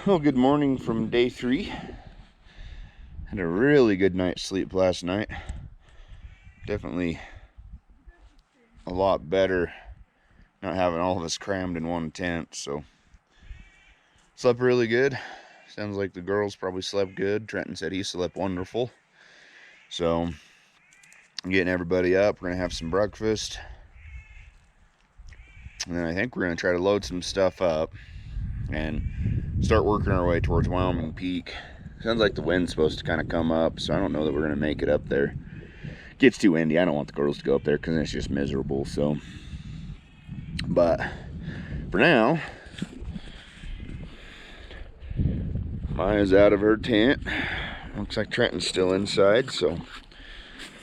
Well, good morning from day 3. Had a really good night's sleep last night. Definitely a lot better not having all of us crammed in one tent, so slept really good. Sounds like the girls probably slept good. Trenton said he slept wonderful. So I'm getting everybody up. We're gonna have some breakfast, and then I think we're gonna try to load some stuff up and start working our way towards Wyoming Peak. Sounds like the wind's supposed to kind of come up, so I don't know that we're gonna make it up there. It gets too windy. I don't want the girls to go up there because it's just miserable. So, but for now, Maya's out of her tent. Looks like Trenton's still inside, so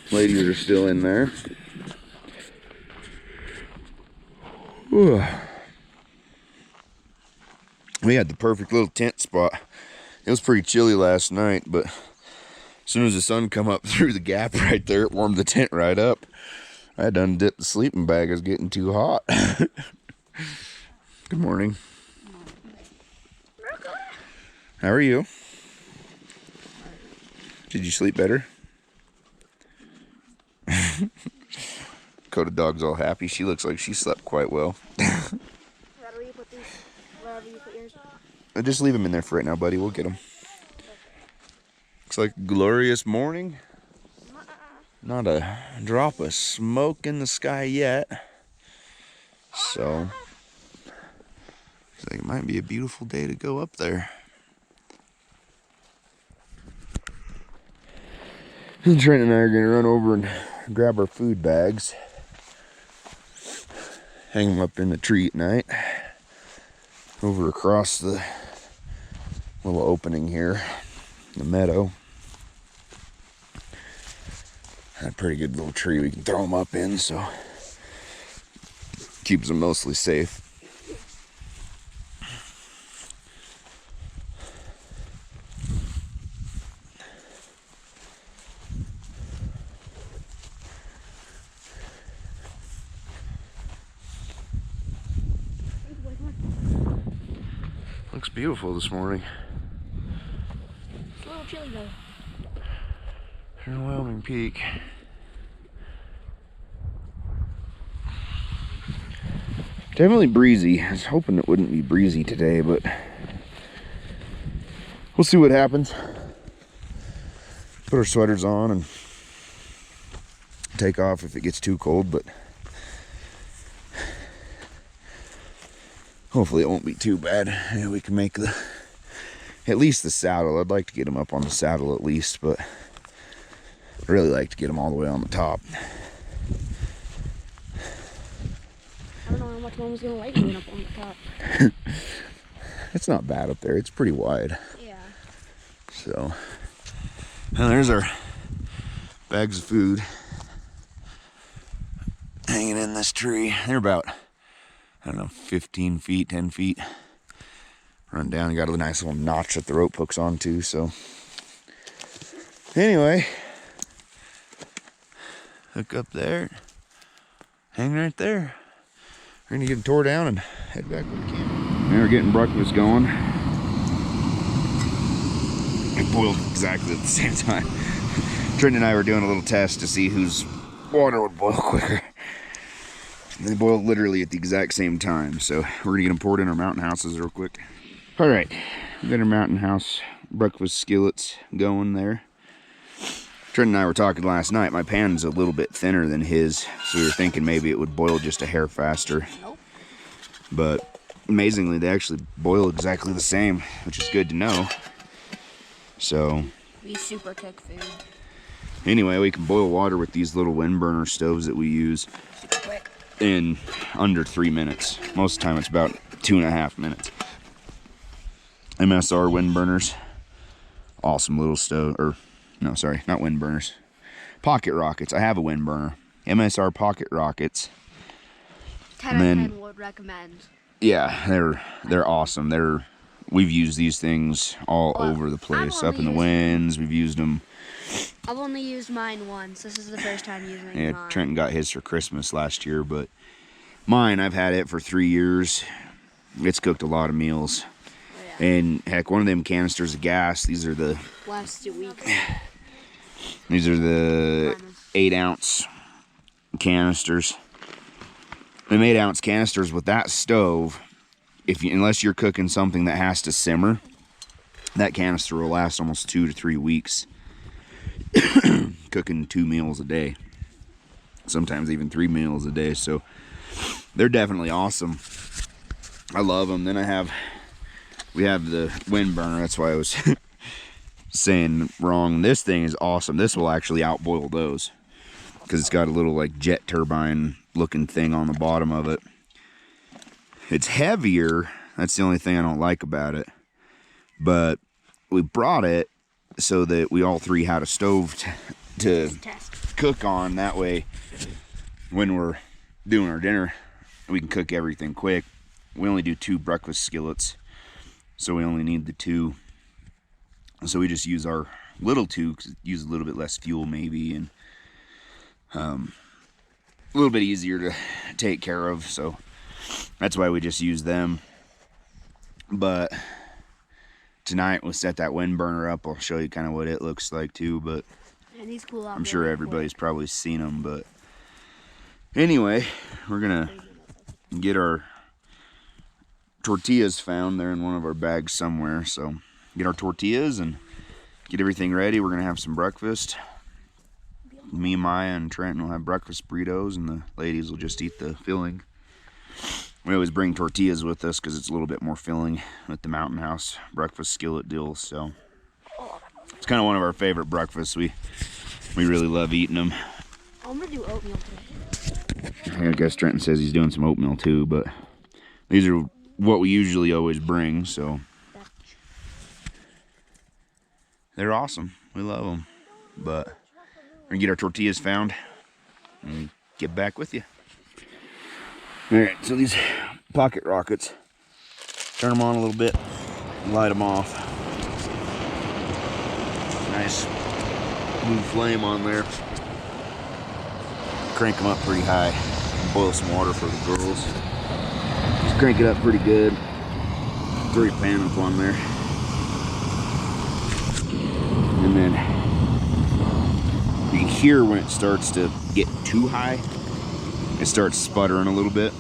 ladies are still in there. Whew. We had the perfect little tent spot. It was pretty chilly last night, but as soon as the sun come up through the gap right there, it warmed the tent right up. I had to undip the sleeping bag. It was getting too hot. Good morning. How are you? Did you sleep better? Coda dog's all happy. She looks like she slept quite well. Where do you put these? Wherever you put yours? Just leave them in there for right now, buddy. We'll get them. Looks like a glorious morning. Not a drop of smoke in the sky yet. So, looks like it might be a beautiful day to go up there. And Trent and I are going to run over and grab our food bags. Hang them up in the tree at night. Over across the little opening here, the meadow. A pretty good little tree we can throw them up in, so keeps them mostly safe. Looks beautiful this morning. It's a little chilly though. Here in Wyoming Peak. Definitely breezy. I was hoping it wouldn't be breezy today, but we'll see what happens. Put our sweaters on and take off if it gets too cold, but hopefully it won't be too bad. Yeah, we can make at least the saddle. I'd like to get them up on the saddle at least, but I'd really like to get them all the way on the top. I don't know how much Mom's gonna like being up on the top. It's not bad up there. It's pretty wide. Yeah. So, and there's our bags of food hanging in this tree. They're about, I don't know, 15 feet, 10 feet. Run down and got a nice little notch that the rope hooks onto. So, anyway, hook up there, hang right there. We're gonna get them tore down and head back to the camp. Now we're getting breakfast going. It boiled exactly at the same time. Trenton and I were doing a little test to see whose water would boil quicker. They boiled literally at the exact same time, so we're gonna get them poured in our mountain houses real quick. All right, we got our mountain house breakfast skillets going there. Trenton and I were talking last night. My pan's a little bit thinner than his, so we were thinking maybe it would boil just a hair faster. Nope. But amazingly, they actually boil exactly the same, which is good to know. So, We super cook food. anyway, we can boil water with these little wind burner stoves that we use Super quick. in under 3 minutes. Most of the time it's about 2.5 minutes. MSR wind burners. Awesome little stove, or no, sorry, not wind burners. Pocket rockets. I have a wind burner. MSR pocket rockets. 10 out of 10 would recommend. Yeah, they're awesome. We've used these things all over the place. Up in the winds, we've used them. I've only used mine once. This is the first time using mine. Yeah, Trenton got his for Christmas last year, but mine, I've had it for 3 years. It's cooked a lot of meals. Yeah. And heck, one of them canisters of gas, these are the Last 2 weeks. These are the 8-ounce canisters. The 8-ounce canisters with that stove, unless you're cooking something that has to simmer, that canister will last almost 2 to 3 weeks. Cooking 2 meals a day, sometimes even 3 meals a day. So they're definitely awesome. I love them. Then we have the wind burner. That's why I was saying wrong. This thing is awesome. This will actually outboil those because it's got a little like jet turbine looking thing on the bottom of it. It's heavier. That's the only thing I don't like about it. But we brought it so that we all three had a stove to cook on. That way, when we're doing our dinner, we can cook everything quick. We only do 2 breakfast skillets, so we only need the 2. So we just use our little 2 because it uses a little bit less fuel maybe, and a little bit easier to take care of. So that's why we just use them. But tonight we'll set that wind burner up. I'll show you kind of what it looks like too. But And he's cool out I'm sure everybody's probably seen them. But anyway, we're gonna get our tortillas found. They're in one of our bags somewhere. So get our tortillas and get everything ready. We're gonna have some breakfast. Me, Maya, and Trenton will have breakfast burritos, and the ladies will just eat the filling. We always bring tortillas with us because it's a little bit more filling with the Mountain House breakfast skillet deals. So it's kind of one of our favorite breakfasts. We really love eating them. I'm gonna do oatmeal today. I guess Trenton says he's doing some oatmeal too, but these are what we usually always bring. So they're awesome. We love them. But we're gonna get our tortillas found and get back with you. Alright, so these pocket rockets, turn them on a little bit, light them off. Nice blue flame on there. Crank them up pretty high. Boil some water for the girls. Just crank it up pretty good. Throw your pan up on there. And then you can hear when it starts to get too high. It starts sputtering a little bit.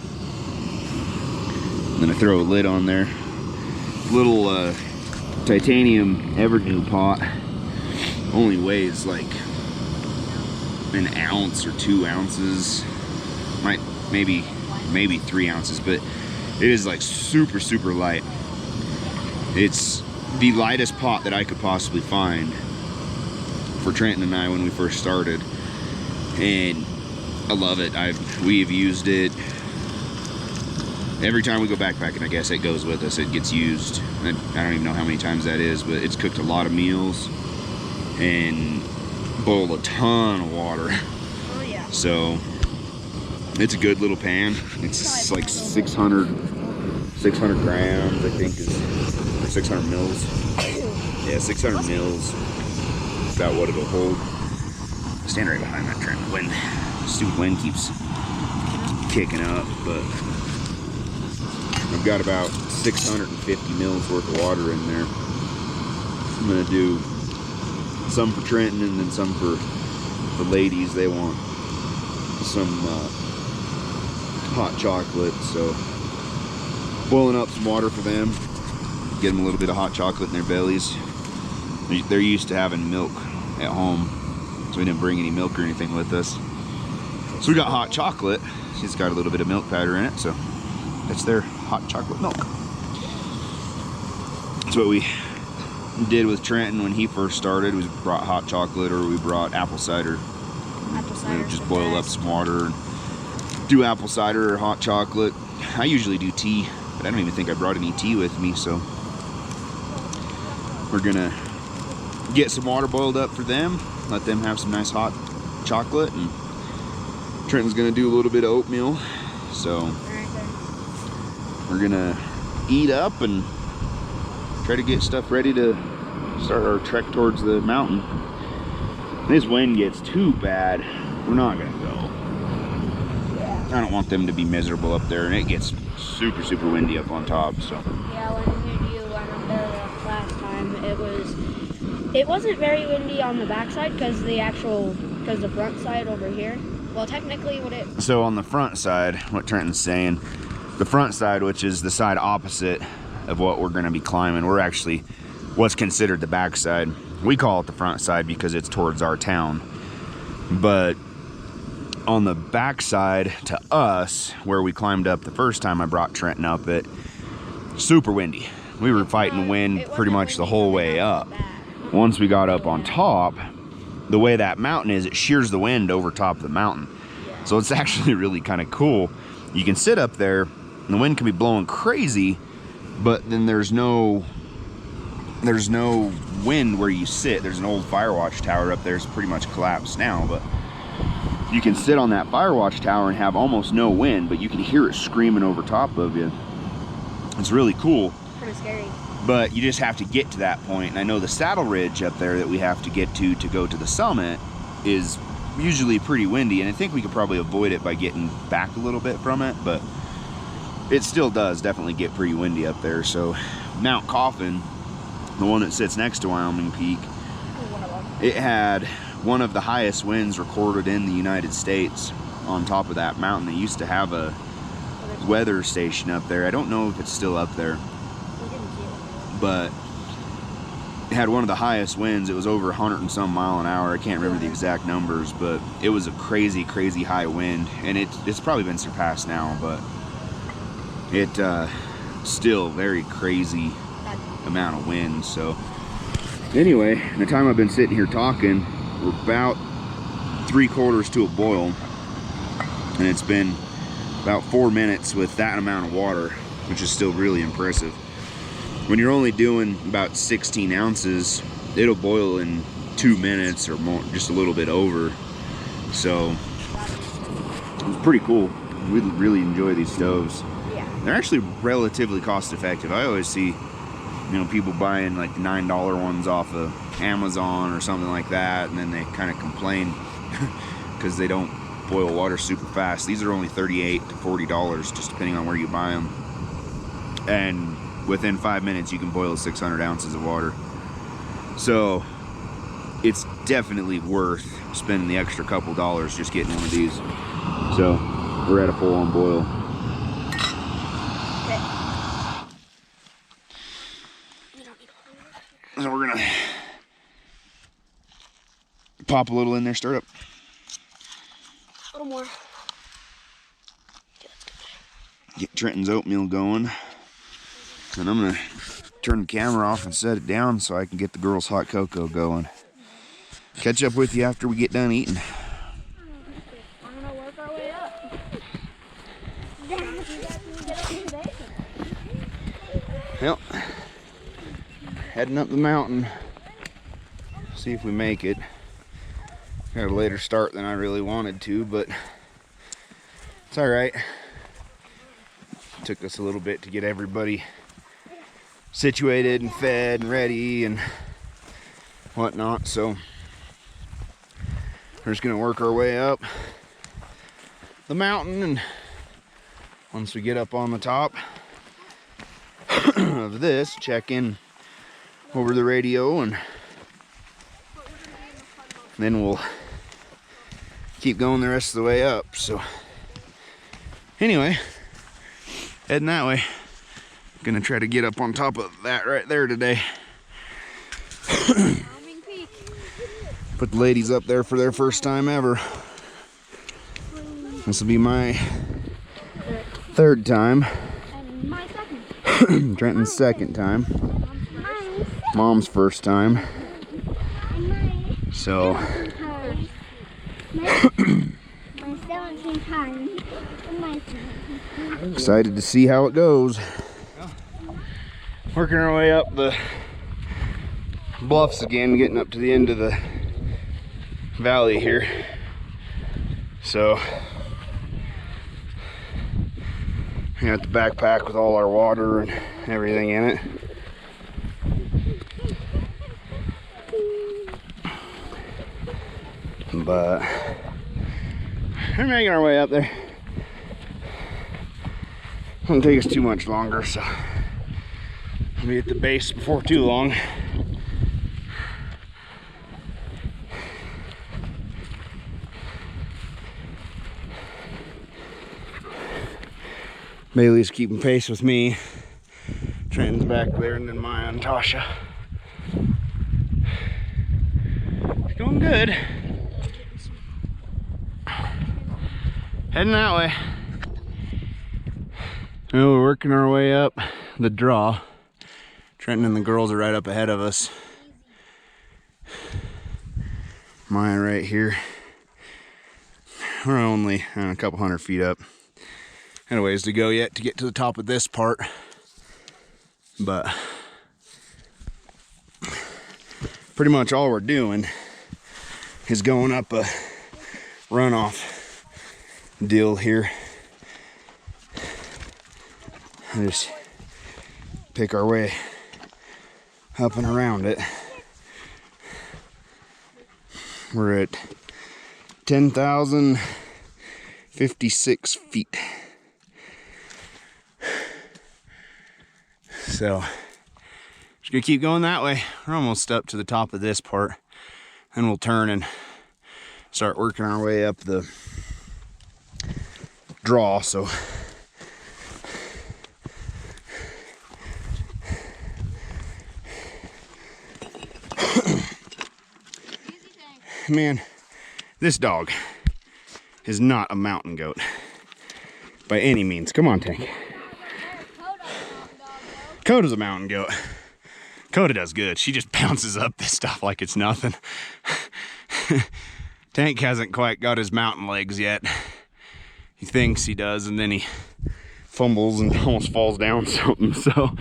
And then I throw a lid on there. Little titanium Everdew pot. Only weighs like an ounce or 2 ounces. Maybe 3 ounces, but it is like super, super light. It's the lightest pot that I could possibly find for Trenton and I when we first started. And I love it. We've used it every time we go backpacking. I guess it goes with us. It gets used. I don't even know how many times that is, but it's cooked a lot of meals and boiled a ton of water. Oh yeah. So it's a good little pan. It's like 600 grams, I think, or 600 mils. Yeah, 600 mils. About what it'll hold. Stand right behind that Trent. Stupid wind keeps kicking up, but I've got about 650 mils worth of water in there. I'm gonna do some for Trenton and then some for the ladies. They want some hot chocolate, so boiling up some water for them. Get them a little bit of hot chocolate in their bellies. They're used to having milk at home, so we didn't bring any milk or anything with us. So we got hot chocolate. It's got a little bit of milk powder in it, so that's their hot chocolate milk. That's what we did with Trenton when he first started. We brought hot chocolate, or we brought apple cider. Apple cider. Just boil up some water and do apple cider or hot chocolate. I usually do tea, but I don't even think I brought any tea with me, so we're gonna get some water boiled up for them, let them have some nice hot chocolate, and Trenton's gonna do a little bit of oatmeal. So we're gonna eat up and try to get stuff ready to start our trek towards the mountain. If this wind gets too bad, we're not gonna go. I don't want them to be miserable up there, and it gets super, super windy up on top, so. Yeah, when you do, I'm time, it wasn't very windy on the backside because the front side over here. Well, technically, So on the front side, what Trenton's saying, the front side, which is the side opposite of what we're going to be climbing, we're actually what's considered the back side. We call it the front side because it's towards our town. But on the back side to us, where we climbed up the first time I brought Trenton up it, super windy. We were fighting wind pretty much the whole way up. Once we got up on top, the way that mountain is, it shears the wind over top of the mountain. So it's actually really kind of cool. You can sit up there and the wind can be blowing crazy, but then there's no wind where you sit. There's an old fire watch tower up there. It's pretty much collapsed now, but you can sit on that fire watch tower and have almost no wind, but you can hear it screaming over top of you. It's really cool. kind of scary. But you just have to get to that point. And I know the saddle ridge up there that we have to get to go to the summit is usually pretty windy, and I think we could probably avoid it by getting back a little bit from it, but it still does definitely get pretty windy up there. So Mount Coffin, the one that sits next to Wyoming Peak, it had one of the highest winds recorded in the United States on top of that mountain. They used to have a weather station up there. I don't know if it's still up there, but it had one of the highest winds. It was over 100 and some mile an hour. I can't remember the exact numbers, but it was a crazy high wind, and it's probably been surpassed now, but it still very crazy amount of wind. So anyway, the time I've been sitting here talking, we're about 3/4 to a boil, and it's been about 4 minutes with that amount of water, which is still really impressive. When you're only doing about 16 ounces, it'll boil in 2 minutes or more, just a little bit over. So it's pretty cool. We really enjoy these stoves. Yeah. They're actually relatively cost effective. I always see, people buying like the $9 ones off of Amazon or something like that, and then they kind of complain because they don't boil water super fast. These are only $38 to $40, just depending on where you buy them. And within 5 minutes, you can boil 600 ounces of water. So it's definitely worth spending the extra couple dollars just getting one of these. So we're at a full-on boil. So we're gonna pop a little in there, stir it up. A little more. Get Trenton's oatmeal going. And I'm gonna turn the camera off and set it down so I can get the girls' hot cocoa going. Catch up with you after we get done eating. I'm gonna work our way up. Yep. Heading up the mountain. See if we make it. Got a later start than I really wanted to, but it's alright. Took us a little bit to get everybody situated and fed and ready and whatnot, so we're just gonna work our way up the mountain, and once we get up on the top of this, check in over the radio, and then we'll keep going the rest of the way up. So anyway, heading that way. Gonna try to get up on top of that right there today. Wyoming Peak. Put the ladies up there for their first time ever. This will be my third time. And my second. Trenton's second time. Mom's first time. So My 17th time. excited to see how it goes. Working our way up the bluffs again, getting up to the end of the valley here. So we got the backpack with all our water and everything in it. But we're making our way up there. It won't take us too much longer, so I'll be at the base before too long. Bailey's keeping pace with me. Trenton's back there, and then Maya and Tosha. It's going good. Heading that way. Well, we're working our way up the draw. Trenton and the girls are right up ahead of us. Maya right here. We're only a couple hundred feet up. Got a ways to go yet to get to the top of this part, but pretty much all we're doing is going up a runoff deal here. And just pick our way up and around it. We're at 10,056 feet. So, just gonna keep going that way. We're almost up to the top of this part. Then we'll turn and start working our way up the draw. So, man, this dog is not a mountain goat by any means. Come on, Tank. Coda's a mountain goat. Coda does good. She just bounces up this stuff like it's nothing. Tank hasn't quite got his mountain legs yet. He thinks he does, and then he fumbles and almost falls down something, so.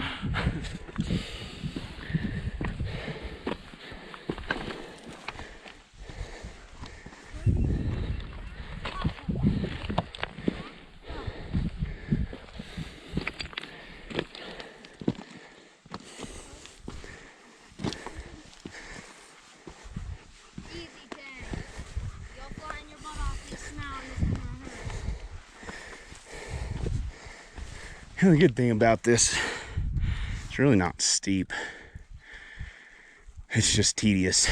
The good thing about this, it's really not steep. It's just tedious.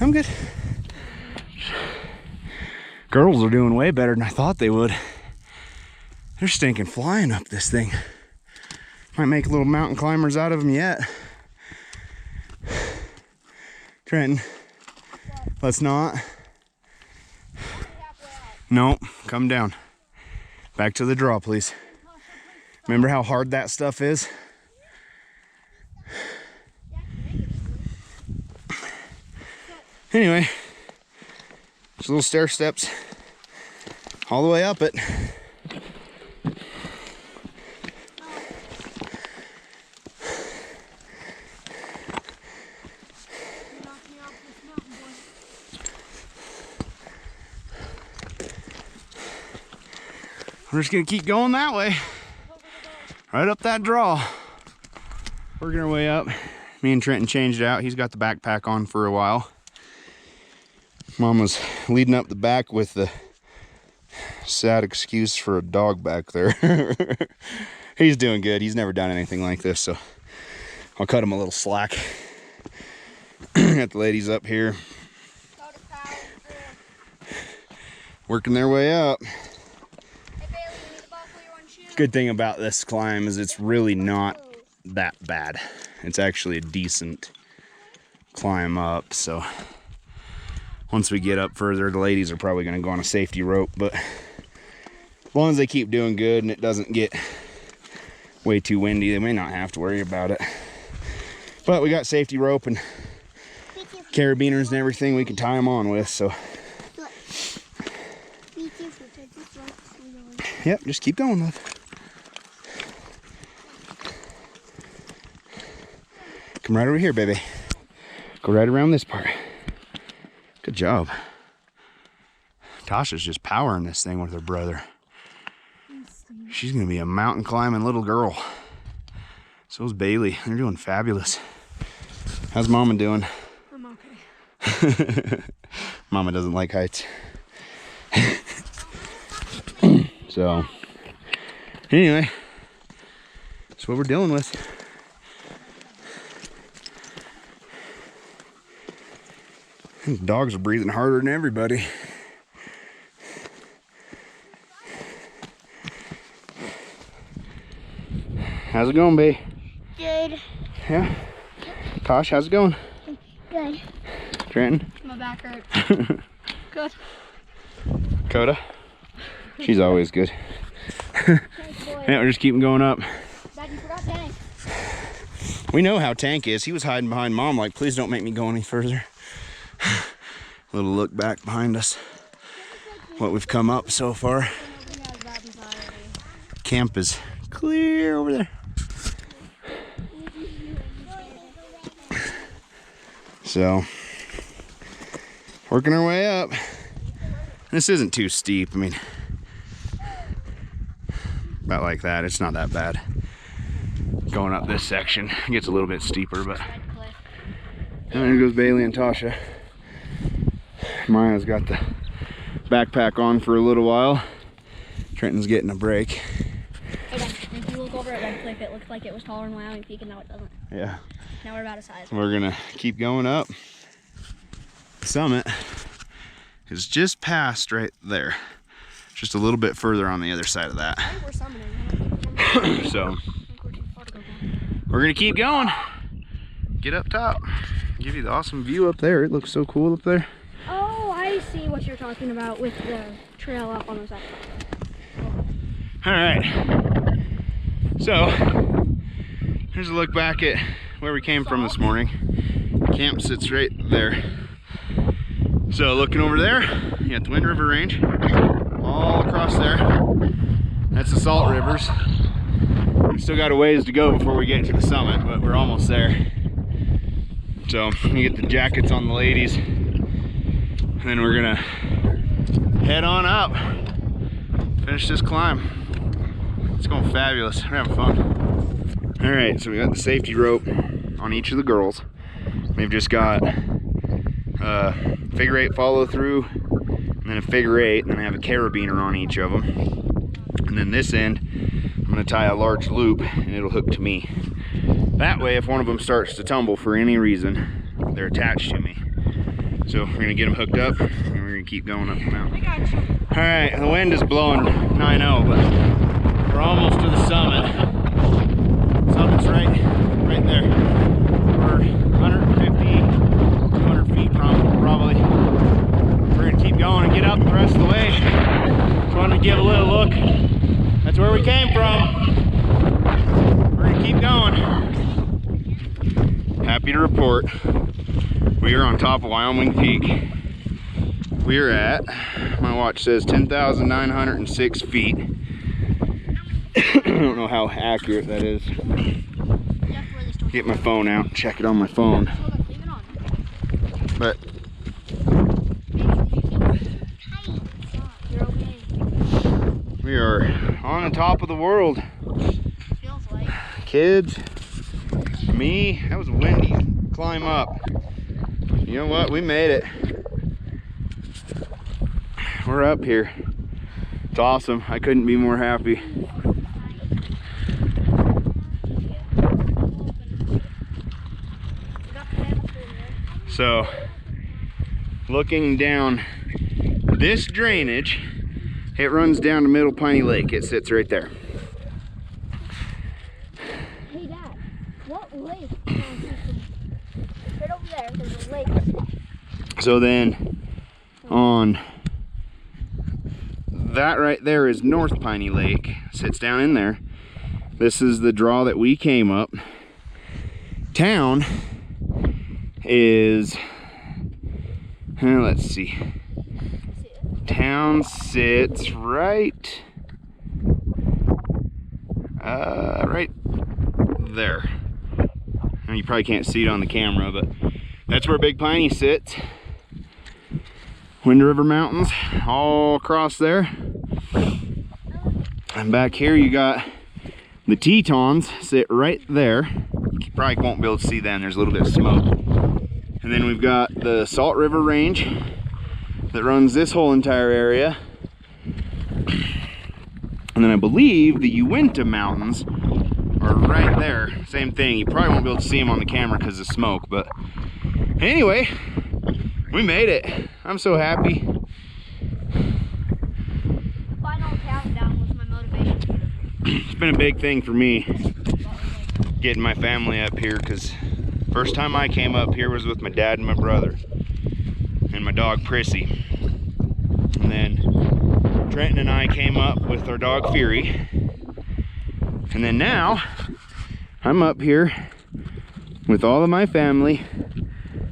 I'm good. Girls are doing way better than I thought they would. They're stinking flying up this thing. Might make little mountain climbers out of them yet. Trenton. Let's not. No, come down. Back to the draw, please. Remember how hard that stuff is? Anyway, just little stair steps all the way up it. We're just gonna keep going that way. Right up that draw. Working our way up. Me and Trenton changed out. He's got the backpack on for a while. Mom was leading up the back with the sad excuse for a dog back there. He's doing good. He's never done anything like this, so I'll cut him a little slack. Got the ladies up here. Working their way up. Good thing about this climb is it's really not that bad. It's actually a decent climb up, so once we get up further, the ladies are probably going to go on a safety rope, but as long as they keep doing good and it doesn't get way too windy, they may not have to worry about it. But we got safety rope and carabiners and everything we can tie them on with, so yep, just keep going, love. Come right over here, baby. Go right around this part. Good job. Tosha's just powering this thing with her brother. She's gonna be a mountain climbing little girl. So is Baylie. They're doing fabulous. How's Mama doing? I'm okay. Mama doesn't like heights. So, anyway, that's what we're dealing with. These dogs are breathing harder than everybody. How's it going, babe? Good. Yeah? Tosh, how's it going? Good. Trenton? My back hurts. Good. Coda? She's always good. Yeah, we're just keeping going up. Dad, you forgot Tank. We know how Tank is. He was hiding behind Mom like, please don't make me go any further. Little look back behind us. What we've come up so far. Camp is clear over there. So, working our way up. This isn't too steep. I mean, about like that. It's not that bad. Going up this section, it gets a little bit steeper, but. And there goes Baylie and Tosha. Maya's got the backpack on for a little while. Trenton's getting a break. Hey Dad, if you look over at Red Cliff, it looked like it was taller than Wyoming Peak, and now it doesn't. Yeah. Now we're about a size. We're gonna keep going up. The summit is just past right there. Just a little bit further on the other side of that. I think we're summiting. So, we're gonna keep going. Get up top. Give you the awesome view up there. It looks so cool up there. Oh, I see what you're talking about with the trail up on the side. All right. So, here's a look back at where we came from this morning. Camp sits right there. So looking over there, you got the Wind River Range. All across there, that's the Salt Rivers. We still got a ways to go before we get to the summit, but we're almost there. So you get the jackets on the ladies. And then we're gonna head on up. Finish this climb. It's going fabulous, we're having fun. All right, so we got the safety rope on each of the girls. They've just got figure 8 follow through, and then a figure 8, and then I have a carabiner on each of them. And then this end, I'm gonna tie a large loop, and it'll hook to me. That way, if one of them starts to tumble for any reason, they're attached to me. So we're gonna get them hooked up, and we're gonna keep going up the mountain. All right, the wind is blowing 9-0, but we're almost to the summit. Summit's right there. We're 150, 200 feet probably. We're gonna keep going and get up the rest of the way. Just wanted to give a little look. That's where we came from. We're gonna keep going. Happy to report, we are on top of Wyoming Peak. We are at, my watch says 10,906 feet. I don't know how accurate that is. Get my phone out and check it on my phone. But we are on the top of the world. Kids, me, that was a windy climb up. You know what? We made it. We're up here. It's awesome. I couldn't be more happy. So, looking down this drainage, it runs down to Middle Piney Lake. It sits right there. Hey Dad, what lake? Right over there, there's a lake. So then, on that right there is North Piney Lake. Sits down in there. This is the draw that we came up. Town is, let's see. Town sits right there. And you probably can't see it on the camera, but that's where Big Piney sits. Wind River Mountains all across there. And back here you got the Tetons sit right there. You probably won't be able to see them, there's a little bit of smoke. And then we've got the Salt River Range that runs this whole entire area. And then I believe the Uinta Mountains are right there. Same thing. You probably won't be able to see them on the camera because of smoke, but anyway, we made it. I'm so happy. Final countdown was my motivation. It's been a big thing for me getting my family up here, because first time I came up here was with my dad and my brother and my dog Prissy. And then Trenton and I came up with our dog Fury. And then now I'm up here with all of my family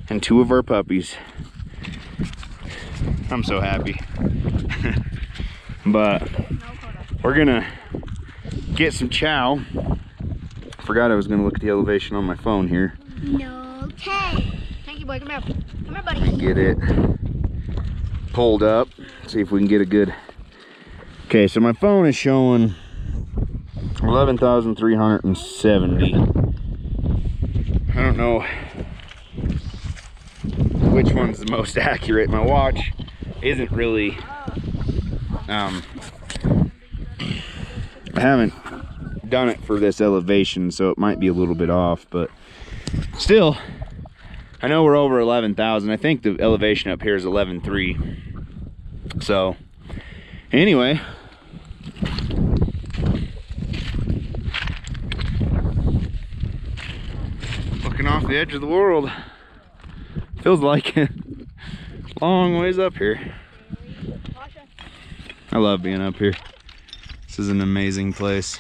and 2 of our puppies. I'm so happy. But we're gonna get some chow. Forgot I was gonna look at the elevation on my phone here. No, okay. Thank you, boy. Come here. Come here, buddy. Get it pulled up. See if we can get a good. Okay, so my phone is showing 11,370. I don't know which one's the most accurate. My watch isn't really I haven't done it for this elevation, so it might be a little bit off, but still I know we're over 11,000. I think the elevation up here is 11,300. So anyway, looking off the edge of the world. Feels like it. Long ways up here. I love being up here. This is an amazing place.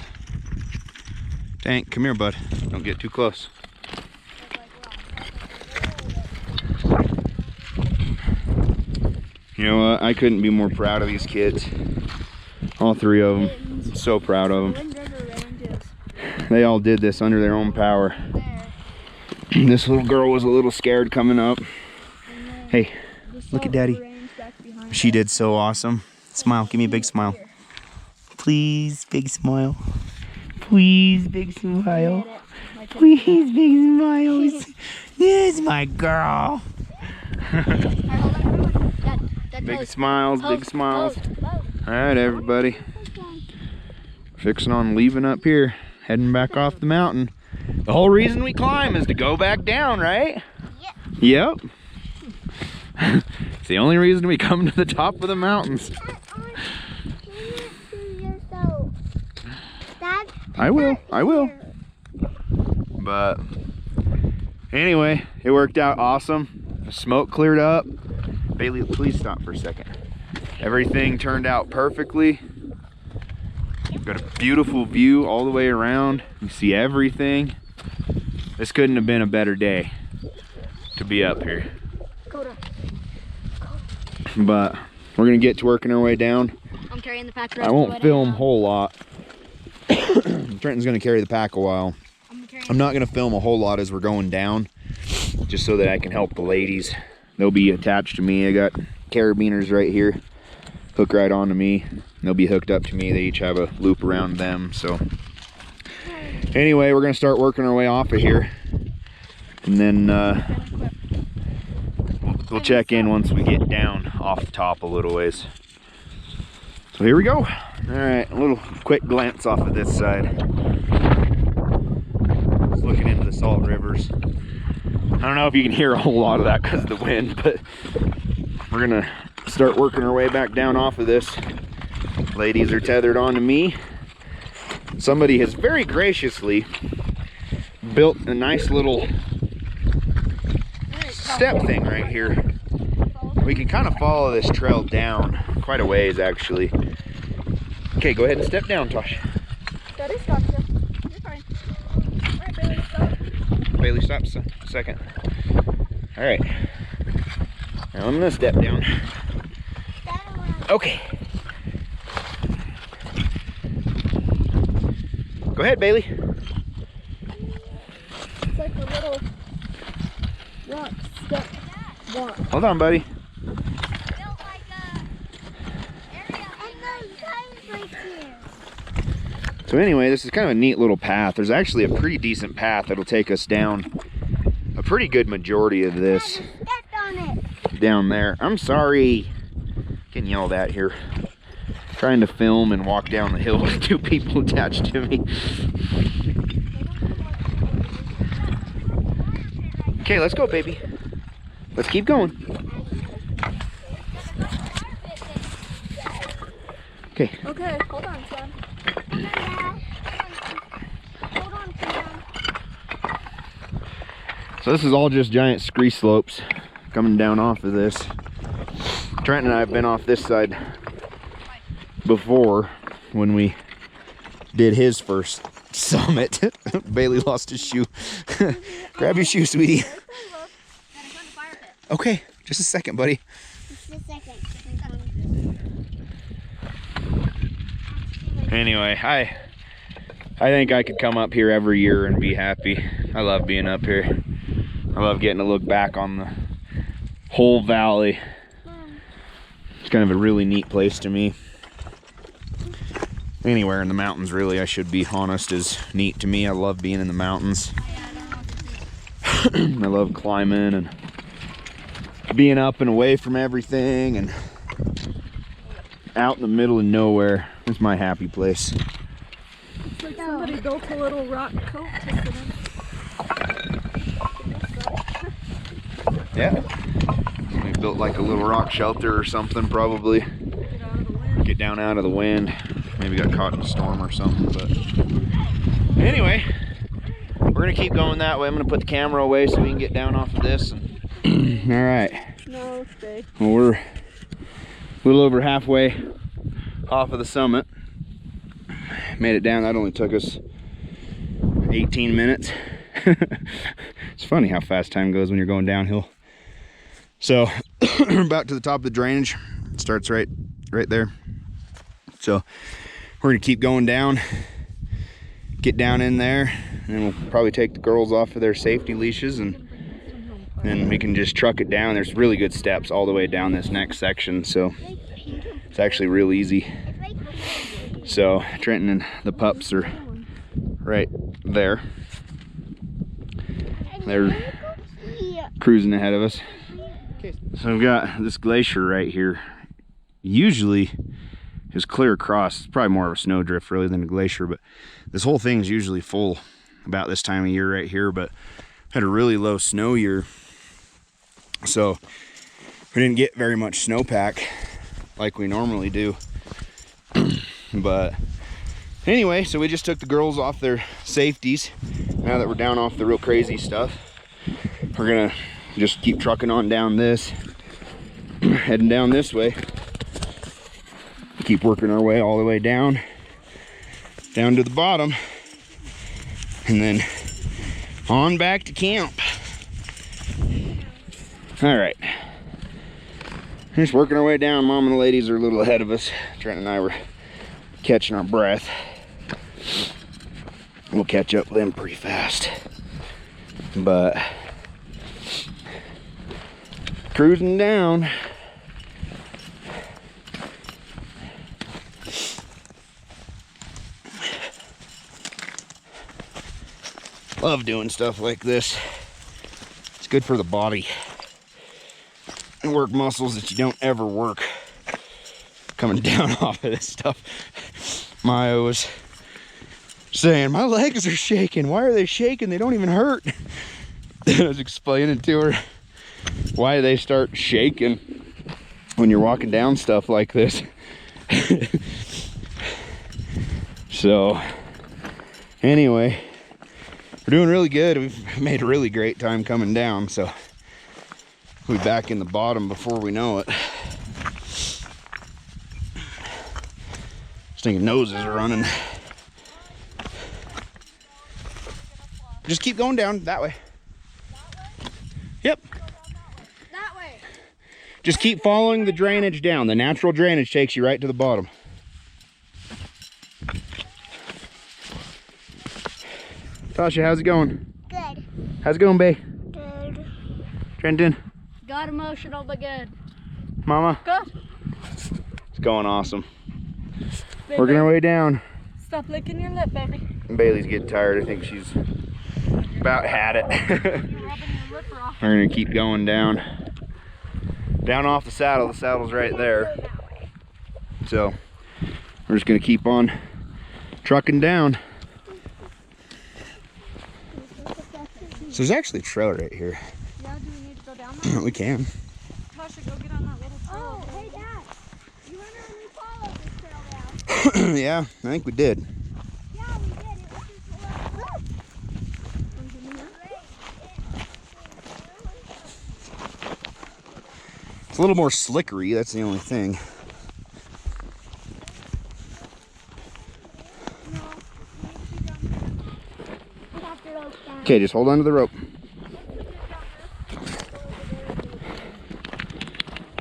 Tank, come here, bud. Don't get too close. You know what? I couldn't be more proud of these kids. All 3 of them. So proud of them. They all did this under their own power. This little girl was a little scared coming up. Hey, look at Daddy. She did so awesome. Smile, give me a big smile. Please, big smile. Please, big smile. Please, big smiles. Yes, my girl. Big smiles, big smiles. All right, everybody. Fixing on leaving up here, heading back off the mountain. The whole reason we climb is to go back down, right? Yep. It's the only reason we come to the top of the mountains. I will. But anyway, it worked out awesome. The smoke cleared up. Baylie, please stop for a second. Everything turned out perfectly. We've got a beautiful view all the way around. You see everything. This couldn't have been a better day to be up here. But we're gonna get to working our way down. I'm carrying the pack. I won't film a whole lot. Trenton's gonna carry the pack a while. I'm not gonna film a whole lot as we're going down, just so that I can help the ladies. They'll be attached to me. I got carabiners right here, hook right onto me. They'll be hooked up to me. They each have a loop around them. So anyway, we're gonna start working our way off of here, and then we'll check in once we get down off the top a little ways. So here we go. All right, a little quick glance off of this side. Just looking into the salt rivers. I don't know if you can hear a whole lot of that because of the wind, but we're gonna start working our way back down off of this. Ladies are tethered onto me. Somebody has very graciously built a nice little step thing right here. We can kind of follow this trail down quite a ways, actually. Okay, go ahead and step down, Tosha. Daddy, stop. You're fine. All right, Baylie, stop. Baylie, stop a second. All right. Now I'm gonna step down. Okay. Go ahead, Baylie. It's like a little rock step. Walk. Hold on, buddy. So anyway, this is kind of a neat little path. There's actually a pretty decent path that'll take us down a pretty good majority of this Stepped on it. down there. I'm sorry. Getting yelled at here. Trying to film and walk down the hill with 2 people attached to me. Okay, let's go, baby. Let's keep going. Okay. Okay, hold on, son. Hold on, Sam. So this is all just giant scree slopes coming down off of this. Trenton and I have been off this side before when we did his first summit. Baylie lost his shoe. Grab your shoe, sweetie. Okay, just a second, buddy. Just a second. Anyway, I think I could come up here every year and be happy. I love being up here. I love getting to look back on the whole valley. It's kind of a really neat place to me. Anywhere in the mountains, really, I should be honest, is neat to me. I love being in the mountains. I love climbing and being up and away from everything and out in the middle of nowhere. It's my happy place. It's like somebody built a little rock coat to sit in. Yeah. We built like a little rock shelter or something, probably. Get down out of the wind. Maybe got caught in a storm or something, but anyway, we're gonna keep going that way. I'm gonna put the camera away so we can get down off of this. All right. No, stay. Well, we're a little over halfway off of the summit. Made it down. That only took us 18 minutes. It's funny how fast time goes when you're going downhill. So we're about to the top of the drainage. It starts right there. So we're gonna keep going down, get down in there, and then we'll probably take the girls off of their safety leashes, and then we can just truck it down. There's really good steps all the way down this next section, so it's actually real easy. So Trenton and the pups are right there. They're cruising ahead of us. So we've got this glacier right here. Usually it's clear across. It's probably more of a snowdrift really than a glacier, but this whole thing's usually full about this time of year right here, but had a really low snow year, so we didn't get very much snowpack like we normally do. But anyway, so we just took the girls off their safeties. Now that we're down off the real crazy stuff, we're gonna just keep trucking on down this, heading down this way. Keep working our way all the way down to the bottom, and then on back to camp. All right, just working our way down. Mom and the ladies are a little ahead of us. Trent and I were catching our breath. We'll catch up with them pretty fast, but cruising down. Love doing stuff like this. It's good for the body. And work muscles that you don't ever work coming down off of this stuff. Maya was saying, my legs are shaking. Why are they shaking? They don't even hurt. I was explaining to her why they start shaking when you're walking down stuff like this. So anyway, we're doing really good. We've made a really great time coming down, so we'll be back in the bottom before we know it. Stinking noses are running. Just keep going down that way. Yep. That way. Just keep following the drainage down. The natural drainage takes you right to the bottom. Tosha, how's it going? Good. How's it going, babe? Good. Trenton? Got emotional, but good. Mama? Good. It's going awesome. Working our way down. Stop licking your lip, baby. Bailey's getting tired. I think she's about had it. You're rubbing your lip off. We're gonna keep going down. Down off the saddle. The saddle's right there. So we're just gonna keep on trucking down. So there's actually a trail right here. Yeah, do we need to go down there? We can. Tosha, go get on that little trail. Oh, hey Dad. You remember when we followed this trail down? Yeah, I think we did. Yeah, we did. It was just a little... It's a little more slickery, that's the only thing. Okay, just hold on to the rope.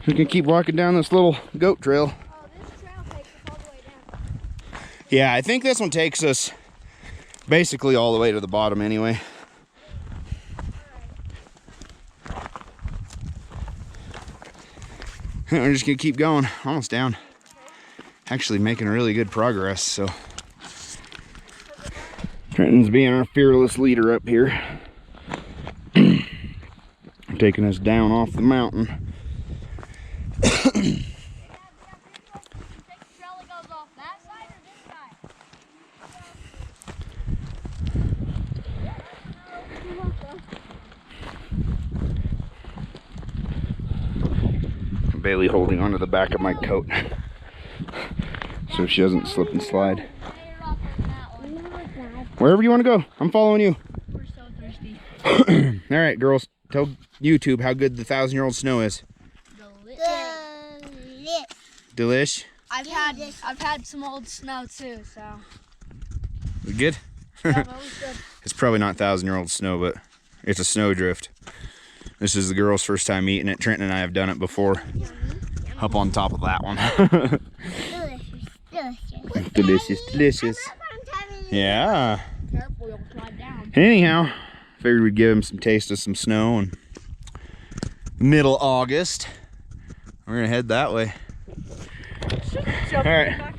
Just gonna keep walking down this little goat trail. Oh, this trail takes us all the way down. Yeah, I think this one takes us basically all the way to the bottom anyway. We're just gonna keep going, almost down. Actually making really good progress, so. Trenton's being our fearless leader up here. Taking us down off the mountain. Baylie holding onto the back of my coat so she doesn't slip and slide. Wherever you want to go, I'm following you. We're so thirsty. All right, girls, tell YouTube how good the 1,000-year-old snow is. Delish. I've had some old snow too, so. Is it good? Yeah, that was good. It's probably not 1,000-year-old snow, but it's a snowdrift. This is the girls' first time eating it. Trenton and I have done it before. Up on top of that one. Delicious, delicious. Yeah. Careful, you'll slide down. Anyhow, figured we'd give him some taste of some snow in middle August. We're gonna head that way. All right,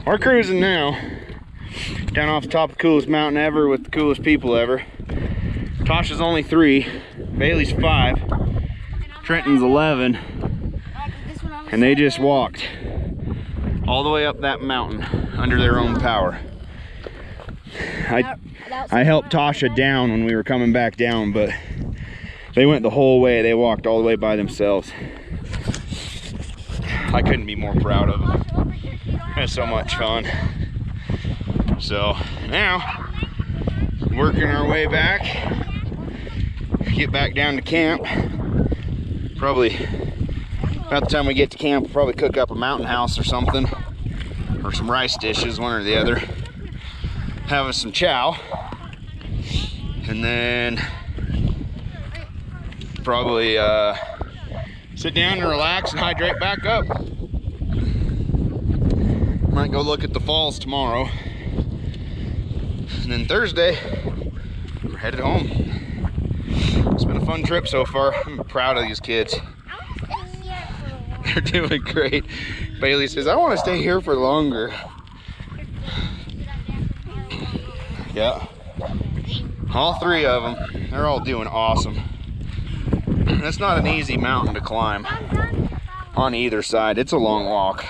we're cruising now. Down off the top of the coolest mountain ever with the coolest people ever. Tosha's only 3, Bailey's 5, Trenton's 11, and they just walked all the way up that mountain under their own power. I helped Tosha down when we were coming back down, but they went the whole way. They walked all the way by themselves. I couldn't be more proud of them. It was so much fun. So now, working our way back, get back down to camp. Probably about the time we get to camp, we'll probably cook up a mountain house or something, or some rice dishes, one or the other. Have us some chow, and then probably sit down and relax and hydrate back up. Might go look at the falls tomorrow, and then Thursday we're headed home. It's been a fun trip so far. I'm proud of these kids. They're doing great. Baylie says, I want to stay here for longer. Yeah. All 3 of them. They're all doing awesome. That's not an easy mountain to climb on either side. It's a long walk.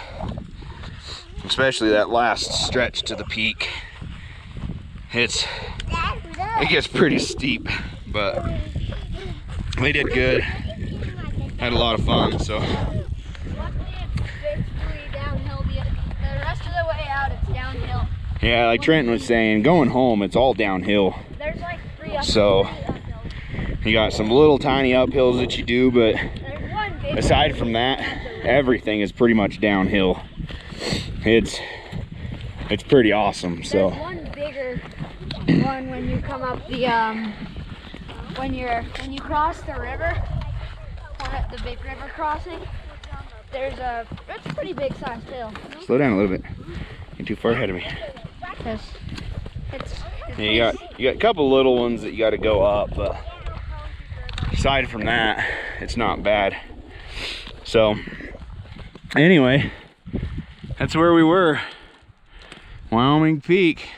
Especially that last stretch to the peak. It gets pretty steep, but they did good. Had a lot of fun, so. The rest of the way out, it's downhill. Yeah, like Trenton was saying, going home, it's all downhill. There's like 3 uphills. So, you got some little tiny uphills that you do, but aside from that, everything is pretty much downhill. It's pretty awesome, so. There's one bigger one when you come up the, when you cross the river, the big river crossing, it's a pretty big sized hill. Slow down a little bit. You're too far ahead of me. Yeah, you got a couple little ones that you got to go up, but aside from that, it's not bad. So, anyway, that's where we were. Wyoming Peak.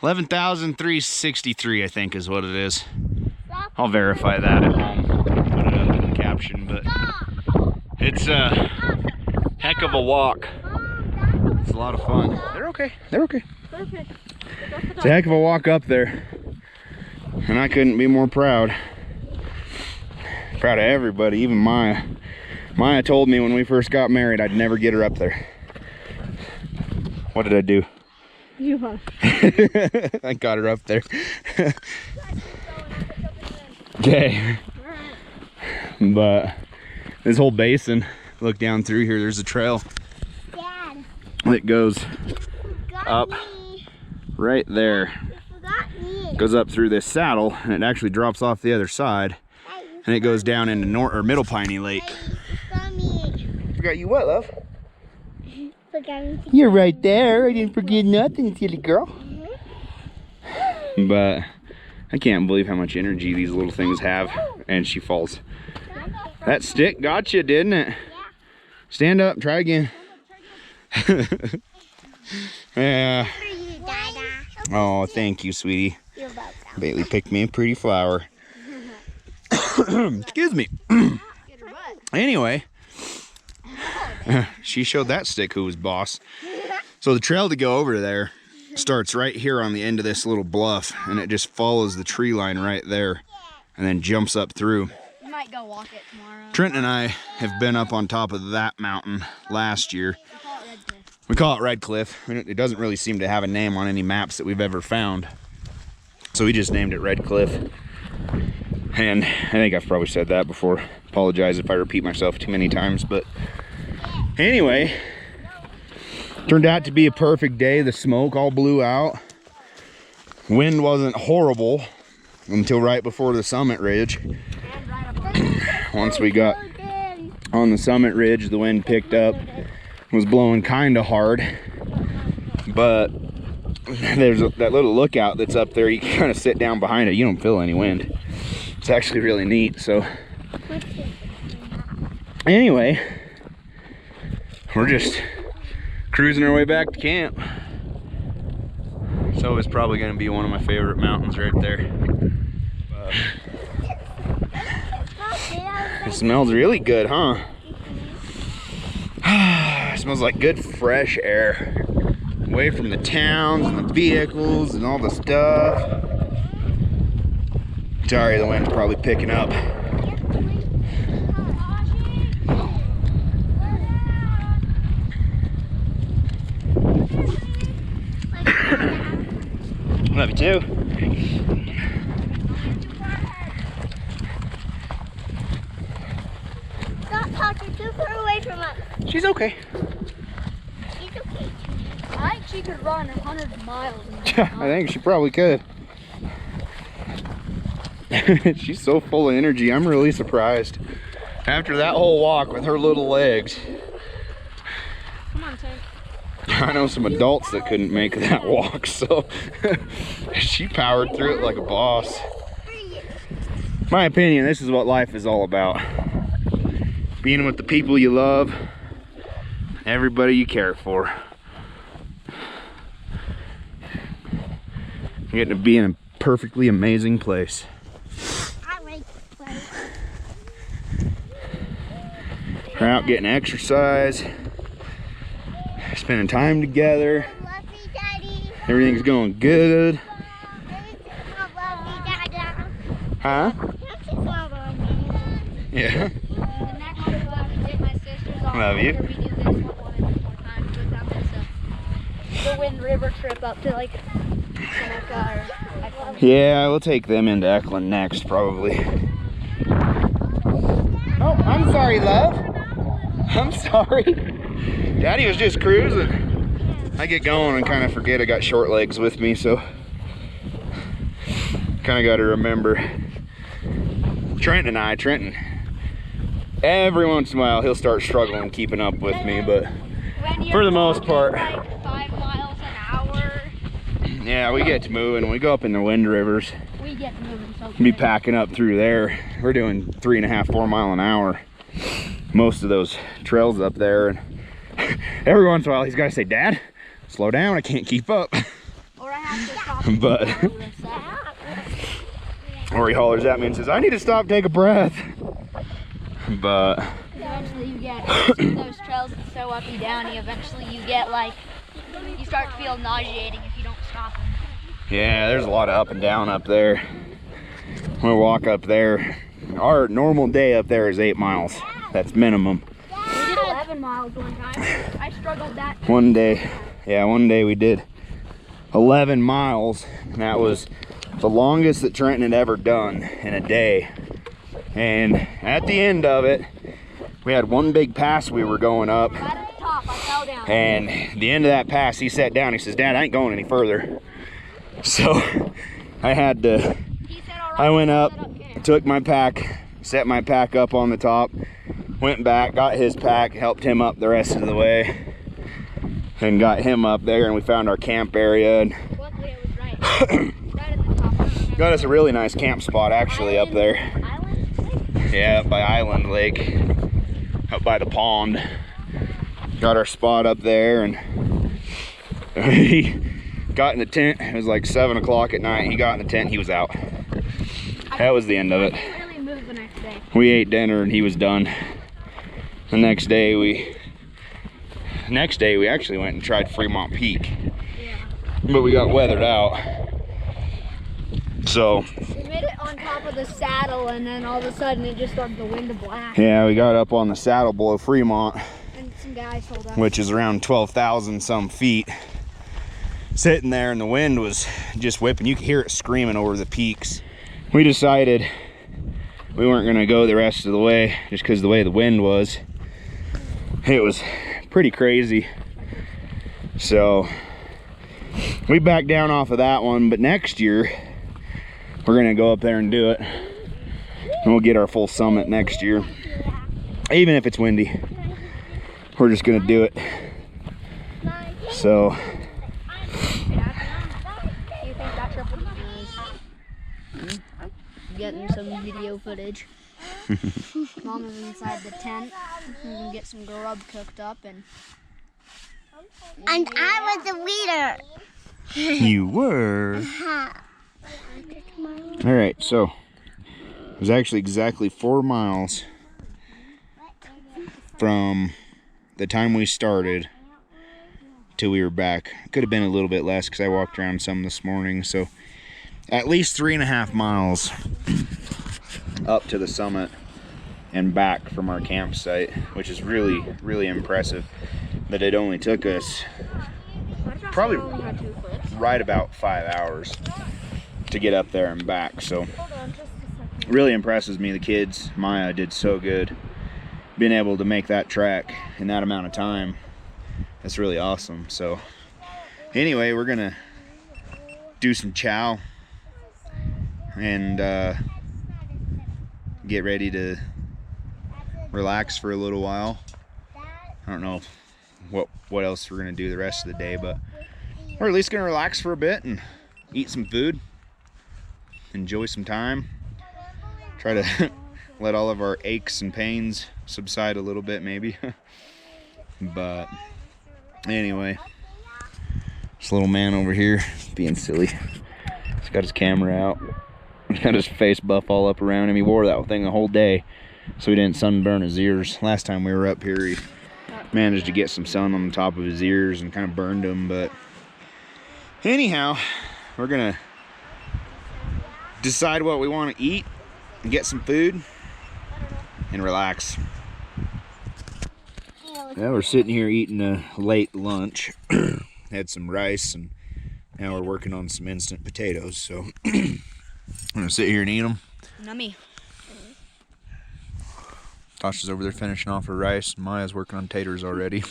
11,363, I think is what it is. I'll verify that at home. Put it up in the caption, but it's a heck of a walk. It's a lot of fun. They're okay. They're okay. Perfect. It's a heck of a walk up there. And I couldn't be more proud. Proud of everybody, even Maya. Maya told me when we first got married I'd never get her up there. What did I do? You have. I got her up there. Okay. But this whole basin, look down through here, there's a trail. Dad. That goes up Me. right there. You forgot me. Goes up through this saddle and it actually drops off the other side. And it goes down into Middle Piney Lake. You forgot me. Forgot you what, love? Forgot me. You're right there. I didn't forget nothing, silly girl. But I can't believe how much energy these little things have. And she falls. That stick got you, didn't it? Yeah. Stand up, try again. Yeah. For you, Dada. Oh, thank you, sweetie. You're welcome. Baylie picked me a pretty flower. Excuse me. Anyway, she showed that stick who was boss. So the trail to go over there starts right here on the end of this little bluff, and it just follows the tree line right there and then jumps up through. We might go walk it tomorrow. Trenton and I have been up on top of that mountain last year. We call it Red Cliff. We call it Red Cliff. It doesn't really seem to have a name on any maps that we've ever found. So we just named it Red Cliff. And I think I've probably said that before. Apologize if I repeat myself too many times, but anyway, turned out to be a perfect day. The smoke all blew out. Wind wasn't horrible until right before the summit ridge. And right up on Once we got on the summit ridge, the wind picked up. It was blowing kind of hard, but there's that little lookout that's up there. You can kind of sit down behind it. You don't feel any wind. It's actually really neat. So anyway, we're just cruising our way back to camp. So it's probably going to be one of my favorite mountains right there. It smells really good, huh? It smells like good fresh air. Away from the towns and the vehicles and all the stuff. Sorry, the wind's probably picking up. Love you too. Stop talking too far away from us. She's okay. She's okay. I think she could run 100 miles. I think she probably could. She's so full of energy. I'm really surprised. After that whole walk with her little legs. Come on, Tim. I know some adults that couldn't make that walk, so she powered through it like a boss. My opinion, this is what life is all about. Being with the people you love, everybody you care for. You're getting to be in a perfectly amazing place. I like this place. We're out getting exercise, spending time together. Love you, Daddy. Everything's going good. Love you, Dada. Huh? Don't you love me? Yeah. The next one we'll have to take my sisters on. Love you. after we do this one more time. Go down this, the Wind River trip up to like Seneca or Eklund. Yeah, we'll take them into Eklund next, probably. Oh, I'm sorry, love. I'm sorry. Daddy was just cruising. I get going and kind of forget I got short legs with me, so kind of got to remember. Trenton, every once in a while he'll start struggling keeping up with me, but When you're for the most part, like 5 miles an hour, yeah, we get to moving. We go up in the Wind Rivers. we get moving so Be quick. packing up through there. We're doing 3.5, 4 mile an hour. Most of those trails up there, and every once in a while he's got to say, "Dad, slow down. I can't keep up." Or I have to stop. But or he hollers at me and says, "I need to stop, take a breath." But eventually you get to those trails. It's so so uppy downy. Eventually you get like, you start to feel nauseating if you don't stop them. Yeah, there's a lot of up and down up there. When we walk up there, our normal day up there is 8 miles. That's minimum. We did 11 miles one time. I struggled that. One day we did 11 miles, and that was the longest that Trenton had ever done in a day. And at the end of it, we had one big pass we were going up. Right at the top, I fell down. And the end of that pass, he sat down. He says, "Dad, I ain't going any further." So I had to, I went up, took my pack, set my pack up on the top, went back, got his pack, helped him up the rest of the way, and got him up there, and we found our camp area. And Luckily it was right at the top. got us a really nice camp spot actually up there. Island? Yeah, up by Island Lake, up by the pond. Got our spot up there, and he got in the tent. It was like 7 o'clock at night. He got in the tent, he was out. That was the end of it. I didn't really move the next day. We ate dinner and he was done. The next day we actually went and tried Fremont Peak. Yeah. But we got weathered out. So We made it on top of the saddle, and then all of a sudden it just started the wind to black. yeah, we got up on the saddle below Fremont, And some guys told us. which is around 12,000 some feet. Sitting there, and the wind was just whipping. You could hear it screaming over the peaks. We decided we weren't gonna go the rest of the way just because the way the wind was. It was pretty crazy. So we backed down off of that one, but next year we're gonna go up there and do it. And we'll get our full summit next year. Even if it's windy, we're just gonna do it. So Do you think that trip would be nice? Getting some video footage. Mom is inside the tent. We can get some grub cooked up and I was the leader. you were. All right, so it was actually exactly 4 miles from the time we started till we were back. Could have been a little bit less because I walked around some this morning. So at least 3.5 miles up to the summit and back from our campsite, which is really, really impressive that it only took us probably right about 5 hours to get up there and back. So really impresses me. The kids, Maya did so good. Being able to make that trek in that amount of time, that's really awesome. So anyway, we're gonna do some chow and get ready to relax for a little while. I don't know what else we're gonna do the rest of the day, but we're at least gonna relax for a bit and eat some food, enjoy some time, try to let all of our aches and pains subside a little bit maybe. But anyway, this little man over here being silly. He's got his camera out. He's got his face buff all up around him. He wore that thing the whole day so he didn't sunburn his ears. Last time we were up here, he managed to get some sun on the top of his ears and kind of burned them. But anyhow, we're gonna decide what we want to eat and get some food and relax. Yeah, we're sitting here eating a late lunch. Had some rice, and now we're working on some instant potatoes. So I'm gonna sit here and eat them. Nummy. Tosha's over there finishing off her rice, and Maya's working on taters already.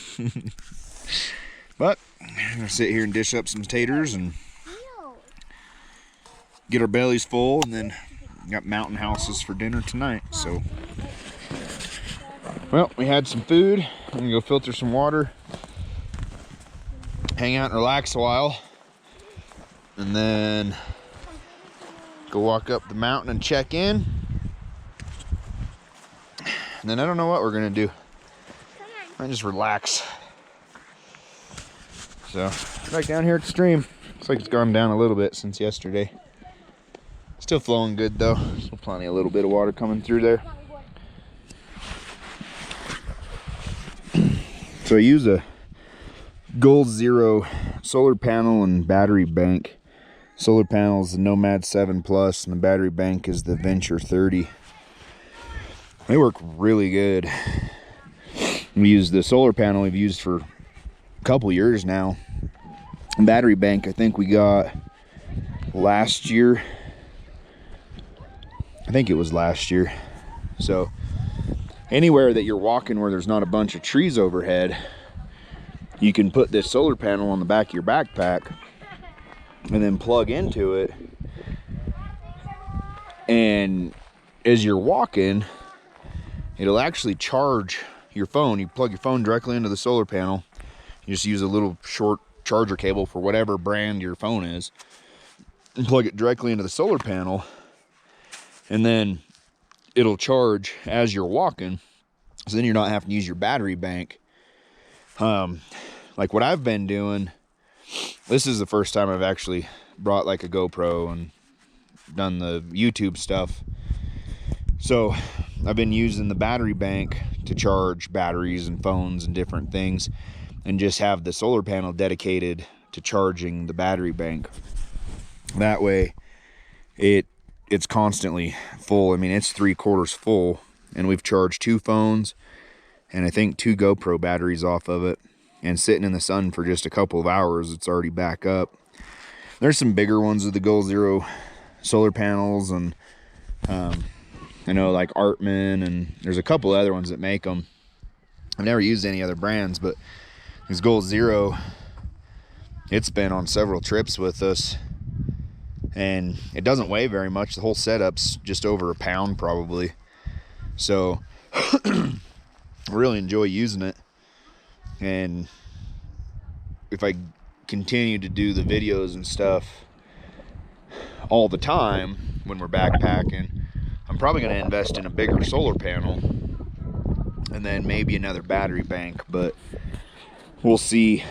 But I'm gonna sit here and dish up some taters and get our bellies full, and then got mountain houses for dinner tonight. So, well, we had some food. I'm gonna go filter some water, hang out and relax a while, and then go walk up the mountain and check in. And then I don't know what we're gonna do. I just relax. So, back down here at the stream. Looks like it's gone down a little bit since yesterday. Still flowing good though. Still plenty, a little bit of water coming through there. So So I use a Gold Zero solar panel and battery bank. Solar panel is the Nomad 7 Plus, and the battery bank is the Venture 30. They work really good. We use the solar panel we've used for a couple years now. Battery bank I think we got last year. I think it was last year. So anywhere that you're walking where there's not a bunch of trees overhead, you can put this solar panel on the back of your backpack and then plug into it, and as you're walking it'll actually charge your phone. You plug your phone directly into the solar panel. You just use a little short charger cable for whatever brand your phone is and plug it directly into the solar panel, and then it'll charge as you're walking, so then you're not having to use your battery bank. Like what I've been doing, this is the first time I've actually brought like a GoPro and done the YouTube stuff. So I've been using the battery bank to charge batteries and phones and different things, and just have the solar panel dedicated to charging the battery bank. That way it's constantly full. I mean, it's 3/4 full, and we've charged 2 phones and I think 2 GoPro batteries off of it, and sitting in the sun for just a couple of hours it's already back up. There's some bigger ones with the Gold Zero solar panels, and I know like Artman, and there's a couple other ones that make them. I've never used any other brands, but this Gold Zero, it's been on several trips with us, and it doesn't weigh very much. The whole setup's just over a pound probably. So I really enjoy using it, and if I continue to do the videos and stuff all the time when we're backpacking, I'm probably going to invest in a bigger solar panel and then maybe another battery bank, but we'll see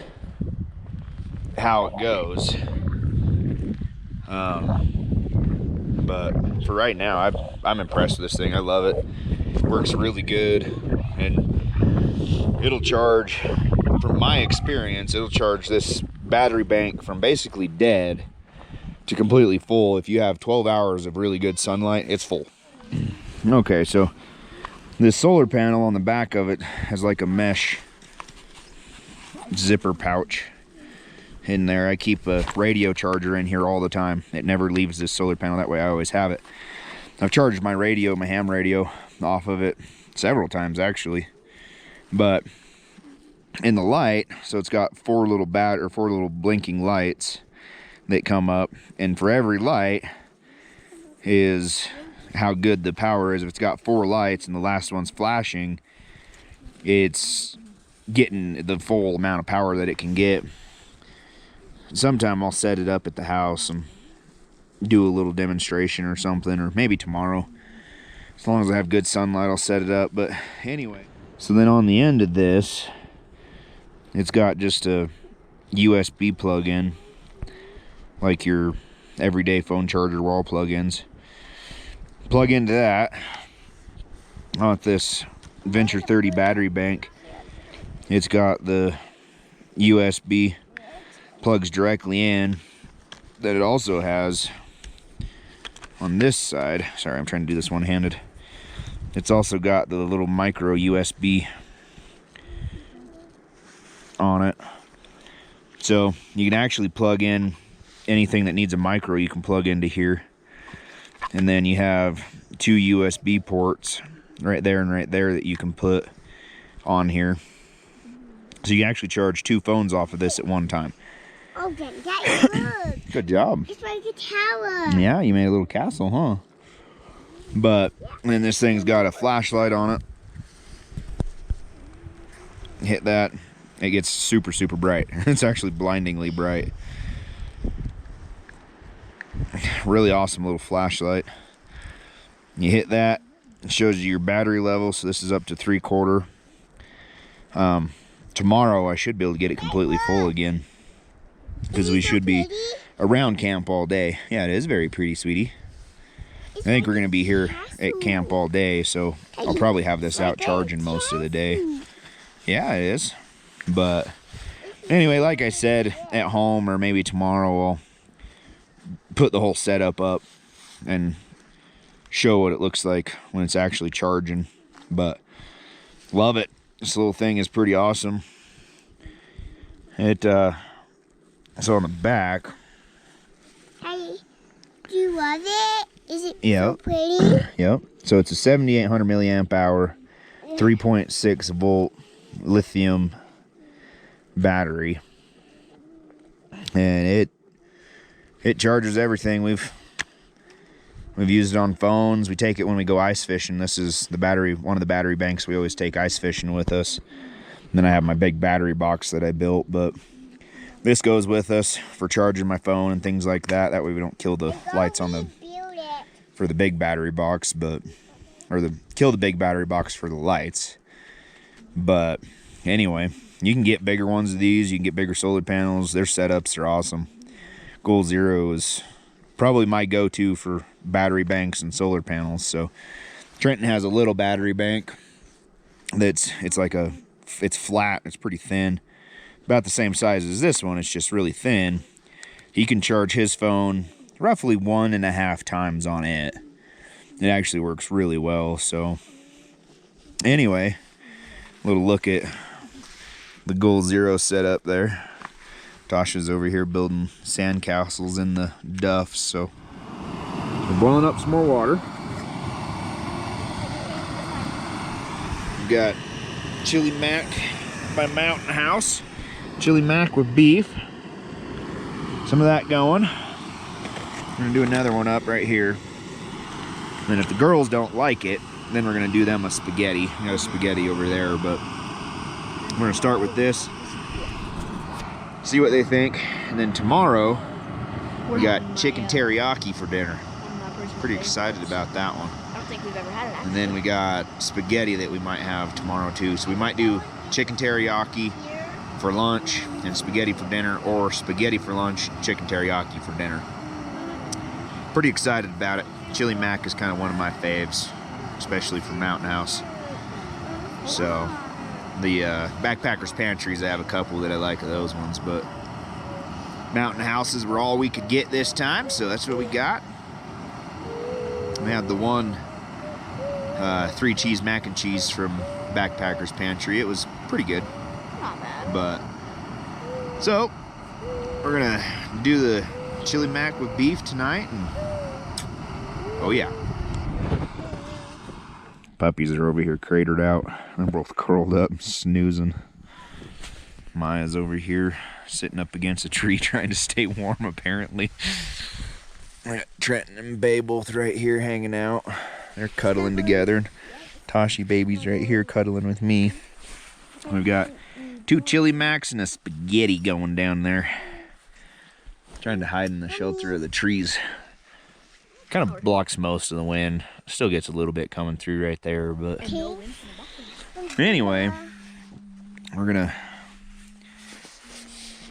how it goes. But for right now, I'm impressed with this thing. I love it. It works really good, and it'll charge, from my experience, it'll charge this battery bank from basically dead to completely full. If you have 12 hours of really good sunlight, it's full. Okay, so this solar panel on the back of it has like a mesh zipper pouch in there. I keep a radio charger in here all the time. It never leaves this solar panel. That way I always have it. I've charged my radio, my ham radio, off of it several times actually. But in the light, so it's got 4 little blinking lights that come up, and for every light is how good the power is. If it's got 4 lights and the last one's flashing, it's getting the full amount of power that it can get. Sometime I'll set it up at the house and do a little demonstration or something, or maybe tomorrow. As long as I have good sunlight, I'll set it up. But anyway, so then on the end of this, it's got just a USB plug-in, like your everyday phone charger wall plug-ins. Plug into that on this Venture 30 battery bank. It's got the USB plugs directly in, that it also has on this side. Sorry, I'm trying to do this one-handed. It's also got the little micro USB on it, so you can actually plug in anything that needs a micro. You can plug into here, and then you have 2 USB ports right there and right there that you can put on here, so you can actually charge 2 phones off of this at one time. Oh, that good. Good job. It's like a tower. Yeah, you made a little castle, huh? But then this thing's got a flashlight on it. Hit that, it gets super bright. It's actually blindingly bright. Really awesome little flashlight. You hit that, it shows you your battery level. So this is up to 3/4. Tomorrow I should be able to get it completely full again, because we should be around camp all day. Yeah, it is very pretty, sweetie. I think we're going to be here at camp all day, so I'll probably have this out charging most of the day. Yeah, it is. But anyway, like I said, at home or maybe tomorrow I'll put the whole setup up and show what it looks like when it's actually charging. But love it. This little thing is pretty awesome. It so on the back. Hey, do you love it? Is it Yep. so pretty? Yep. So it's a 7,800 milliamp hour, 3.6 volt lithium battery, and it charges everything. We've used it on phones. We take it when we go ice fishing. This is the battery, one of the battery banks we always take ice fishing with us. And then I have my big battery box that I built, but this goes with us for charging my phone and things like that. That way we don't kill the lights on the for the big battery box, but kill the big battery box for the lights. But anyway, you can get bigger ones of these. You can get bigger solar panels. Their setups are awesome. Goal Zero is probably my go-to for battery banks and solar panels. So Trenton has a little battery bank it's flat, it's pretty thin, about the same size as this one. It's just really thin. He can charge his phone roughly 1.5 times on it. It actually works really well. So anyway, a little look at the Goal Zero setup there. Tosha's over here building sand castles in the duff, so we're boiling up some more water. We've got chili mac by Mountain House. Chili mac with beef. Some of that going. We're gonna do another one up right here. And if the girls don't like it, then we're gonna do them a spaghetti. I got a spaghetti over there, but we're gonna start with this. See what they think. And then tomorrow, we got chicken teriyaki for dinner. Pretty excited about that one. I don't think we've ever had it. And then we got spaghetti that we might have tomorrow too. So we might do chicken teriyaki for lunch and spaghetti for dinner, or spaghetti for lunch, chicken teriyaki for dinner. Pretty excited about it. Chili mac is kind of one of my faves, especially from Mountain House. So the Backpackers Pantries, I have a couple that I like of those ones, but Mountain Houses were all we could get this time, so that's what we got. We had the one 3 cheese mac and cheese from Backpackers Pantry. It was pretty good. Not bad. But so we're gonna do the chili mac with beef tonight, and oh yeah. Puppies are over here cratered out. They're both curled up, snoozing. Maya's over here sitting up against a tree trying to stay warm, apparently. I got Trenton and Bay both right here hanging out. They're cuddling together. Tosha baby's right here cuddling with me. We've got 2 chili macs and a spaghetti going down there. Trying to hide in the shelter of the trees. Kind of blocks most of the wind. Still gets a little bit coming through right there, but anyway, we're gonna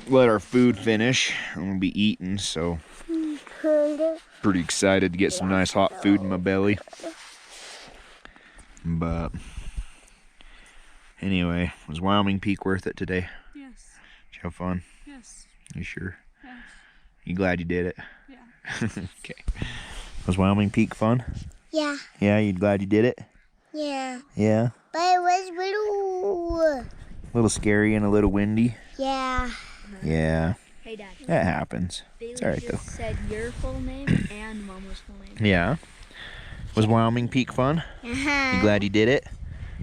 let our food finish. I'm gonna be eating, so pretty excited to get some nice hot food in my belly. But anyway, was Wyoming Peak worth it today? Yes. Did you have fun? Yes. You sure? Yes. You glad you did it? Yeah. Okay. Was Wyoming Peak fun? Yeah. Yeah, you glad you did it? Yeah. Yeah. But it was little. A little scary and a little windy. Yeah. Yeah. Hey, Dad. That happens. Baylie It's alright though. just said your full name and Mama's full name. Yeah. Was Wyoming Peak fun? Uh-huh. You glad you did it?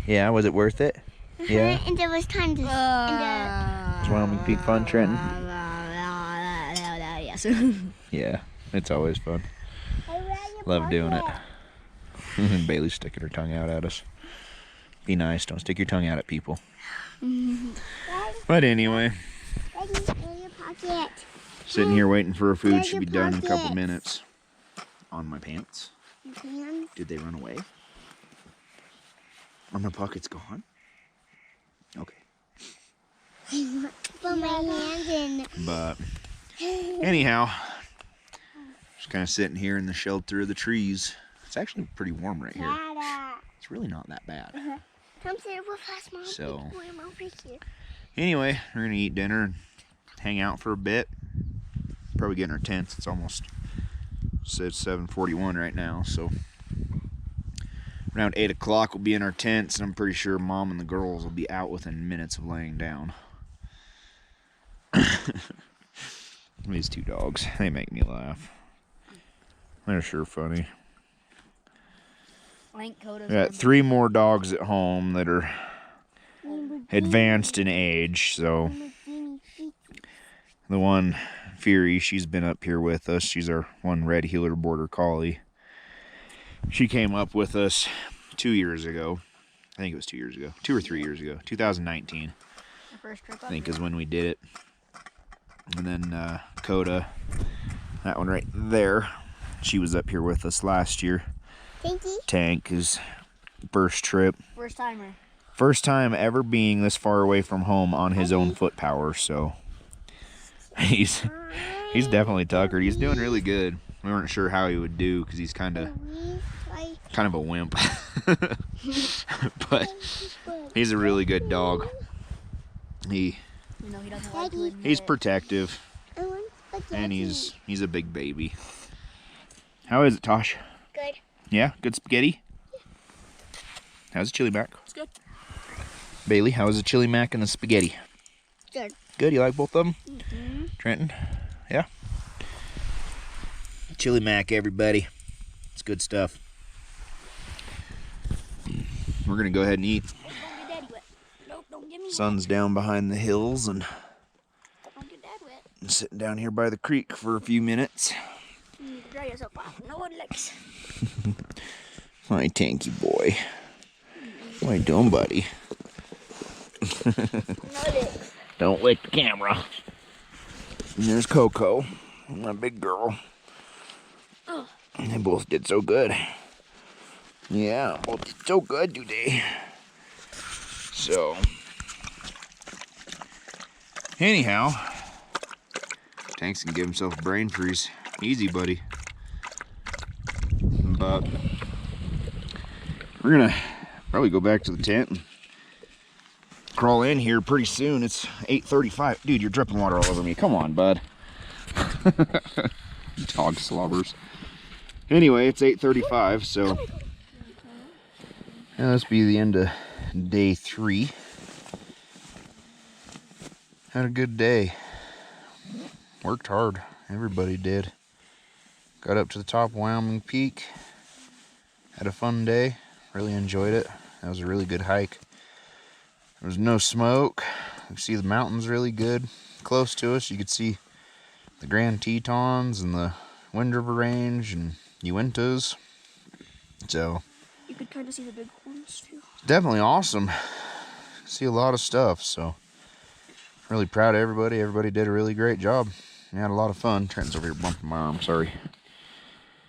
Yeah, was it worth it? Yeah. And there was time to. Was Wyoming Peak fun, Trenton? Yes. Yeah, it's always fun. Love doing it. Bailey's sticking her tongue out at us. Be nice, don't stick your tongue out at people. But anyway, sitting here waiting for our food. Should be done in a couple minutes. On my pants. Did they run away? Are my pockets gone? Okay. Put my hands in. But anyhow, just kind of sitting here in the shelter of the trees. It's actually pretty warm right here. Dada. It's really not that bad. Come sit with us, Mom. So, I'm over here. Anyway, we're gonna eat dinner and hang out for a bit. Probably get in our tents. It's almost, it's 7:41 right now, so around 8 o'clock we'll be in our tents, and I'm pretty sure Mom and the girls will be out within minutes of laying down. These two dogs, they make me laugh. They're sure funny. I got 3 more dogs at home that are advanced in age, so the one, Fury, she's been up here with us. She's our one red heeler border collie. She came up with us 2 years ago. I think it was 2 years ago. 2 or 3 years ago. 2019. The first trip I think is when we did it. And then Coda, that one right there, she was up here with us last year. Tank is first trip. First timer. First time ever being this far away from home on his own foot power, so he's definitely tuckered. He's doing really good. We weren't sure how he would do because he's kind of a wimp. But he's a really good dog. He doesn't like to admit he's it. protective, and he's a big baby. How is it, Tosh? Good. Yeah, good spaghetti? How's the chili mac? It's good. Baylie, how is the chili mac and the spaghetti? Good. Good, you like both of them? Mm-hmm. Trenton? Yeah? Chili mac, everybody. It's good stuff. We're going to go ahead and eat. Don't get Daddy wet. Nope, don't get me Sun's down behind the hills, and wet. Don't get Dad wet. I'm sitting down here by the creek for a few minutes. You need to dry yourself off. No one likes. My tanky boy. What are you doing, buddy? No licks. Don't lick the camera. And there's Coco, my big girl. Oh. They both did so good. Yeah, both did so good today. So, anyhow, Tanks can give himself a brain freeze. Easy, buddy. But we're gonna probably go back to the tent and crawl in here pretty soon. It's 8:35. Dude, you're dripping water all over me. Come on, bud. Dog slobbers. Anyway, it's 8:35, so yeah, this be the end of day 3. Had a good day. Worked hard. Everybody did. Got up to the top of Wyoming Peak. Had a fun day. Really enjoyed it. That was a really good hike. There was no smoke. You could see the mountains really good. Close to us, you could see the Grand Tetons and the Wind River Range and Uintas. So, You could kind of see the big horns too. definitely awesome. See a lot of stuff, so really proud of everybody. Everybody did a really great job. We had a lot of fun. Trenton's over here bumping my arm, sorry.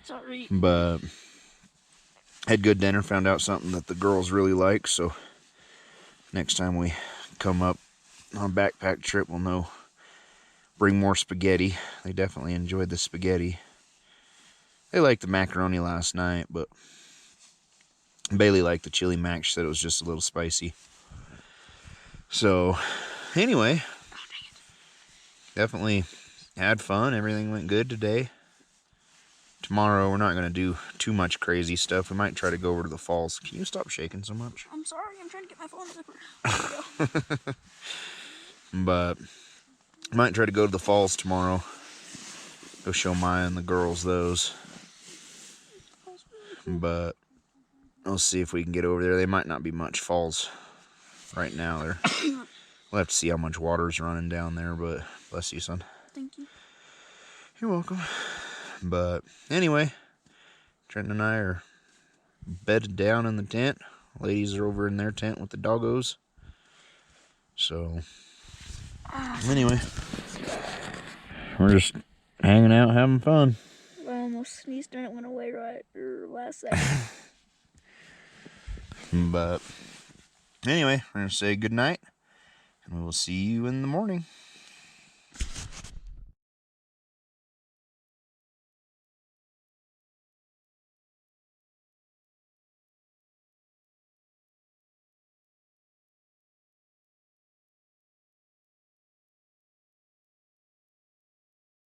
Sorry. But had good dinner, found out something that the girls really like, so next time we come up on a backpack trip, we'll know. Bring more spaghetti. They definitely enjoyed the spaghetti. They liked the macaroni last night, but Baylie liked the chili mac. She said it was just a little spicy. So, anyway, definitely had fun. Everything went good today. Tomorrow, we're not going to do too much crazy stuff. We might try to go over to the falls. Can you stop shaking so much? I'm sorry. I'm trying to get my phone zipper. But might try to go to the falls tomorrow. Go show Maya and the girls those. But we'll see if we can get over there. They might not be much falls right now. We'll have to see how much water's running down there, but bless you, son. Thank you. You're welcome. But anyway, Trenton and I are bedded down in the tent. Ladies are over in their tent with the doggos. So, anyway, we're just hanging out, having fun. I almost sneezed and it went away right last second. But anyway, we're going to say good night, and we will see you in the morning.